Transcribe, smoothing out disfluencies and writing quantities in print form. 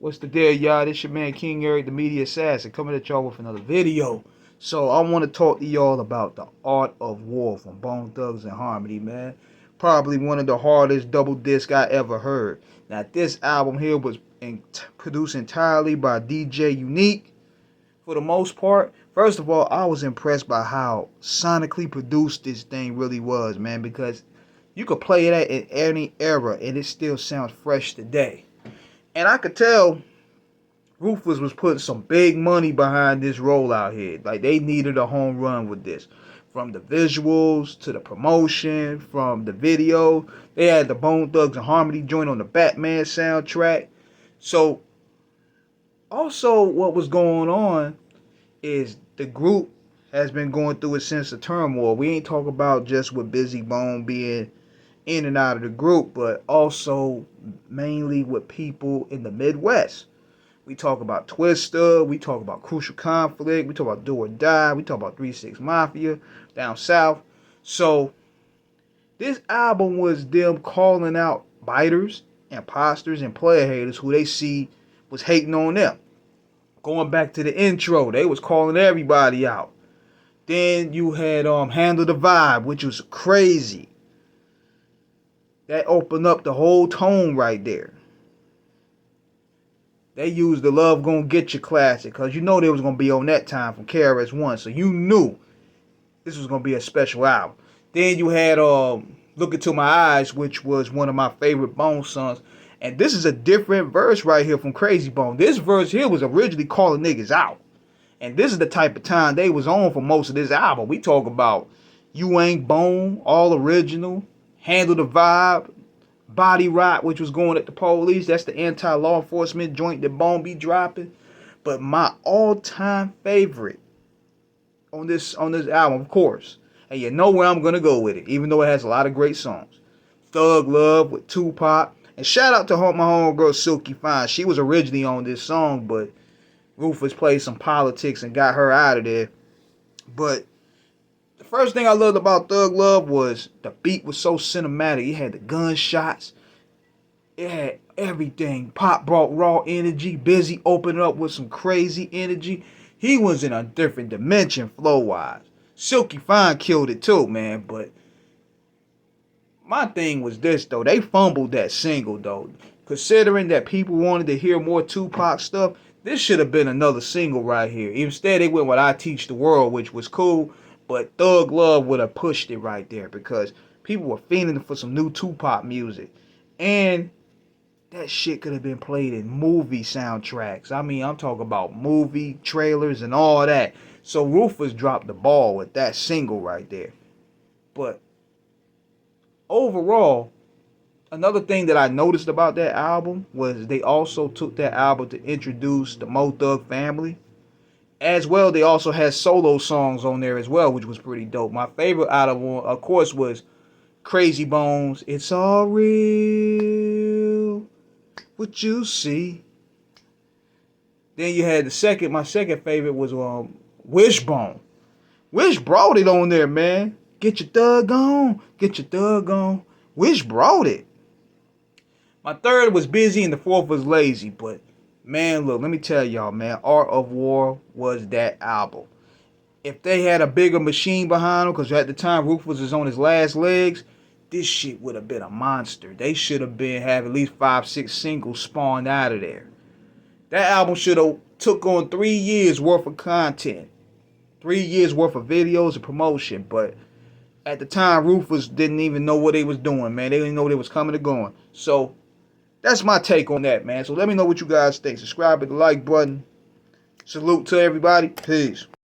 What's the deal, y'all? This your man King Eric, the media assassin, coming at y'all with another video. So I want to talk to y'all about the Art of War from Bone Thugs and Harmony, man. Probably one of the hardest double disc I ever heard. Now this album here was produced entirely by DJ Unique for the most part. First of all, I was impressed by how sonically produced this thing really was, man, because you could play that in any era and it still sounds fresh today. And I could tell Ruthless was putting some big money behind this rollout here. Like, they needed a home run with this. From the visuals to the promotion, from the video. They had the Bone Thugs and Harmony joint on the Batman soundtrack. So, also what was going on is the group has been going through a sense of turmoil. We ain't talking about just with Busy Bone being in and out of the group, but also mainly with people in the Midwest. We talk about Twister, we talk about Crucial Conflict, we talk about Do or Die, we talk about 3-6 Mafia down south. So this album was them calling out biters, imposters, and player haters who they see was hating on them. Going back to the intro, they was calling everybody out. Then you had Handle the Vibe, which was crazy. That opened up the whole tone right there. They used the Love Gonna Get You classic because you know they was going to be on that time from KRS-One. So you knew this was going to be a special album. Then you had Look Into My Eyes, which was one of my favorite Bone songs. And this is a different verse right here from Crazy Bone. This verse here was originally calling niggas out. And this is the type of time they was on for most of this album. We talk about You Ain't Bone, all original, Handle the Vibe, Body Rot, which was going at the police. That's the anti-law enforcement joint that Bone be dropping. But my all-time favorite on this album, of course, and you know where I'm gonna go with it, even though it has a lot of great songs. Thug Luv with Tupac. And shout out to my homegirl Silky Fine. She was originally on this song, but Rufus played some politics and got her out of there. But the first thing I loved about Thug Luv was the beat was so cinematic. It had the gunshots. It had everything. Pop brought raw energy. Busy opened up with some crazy energy. He was in a different dimension flow-wise. Silky Fine killed it too, man. But my thing was this, though. They fumbled that single, though. Considering that people wanted to hear more Tupac stuff, this should have been another single right here. Instead, they went with I Teach the World, which was cool. But Thug Luv would have pushed it right there because people were fiending for some new Tupac music. And that shit could have been played in movie soundtracks. I mean, I'm talking about movie trailers and all that. So Rufus dropped the ball with that single right there. But overall, another thing that I noticed about that album was they also took that album to introduce the Mo Thug family. As well, they also had solo songs on there as well, which was pretty dope. My favorite out of course, was Crazy Bones. It's all real, what you see. Then you had my second favorite was Wishbone. Wish brought it on there, man. Get your thug on, get your thug on. Wish brought it. My third was Busy and the fourth was Lazy, but man, look, let me tell y'all, man, Art of War was that album. If they had a bigger machine behind them, because at the time Ruthless was on his last legs, this shit would have been a monster. They should have have at least 5-6 singles spawned out of there. That album should have took on 3 years worth of content. 3 years worth of videos and promotion. But at the time, Ruthless didn't even know what they was doing, man. They didn't know they was coming or going. So that's my take on that, man. So let me know what you guys think. Subscribe, hit the like button. Salute to everybody. Peace.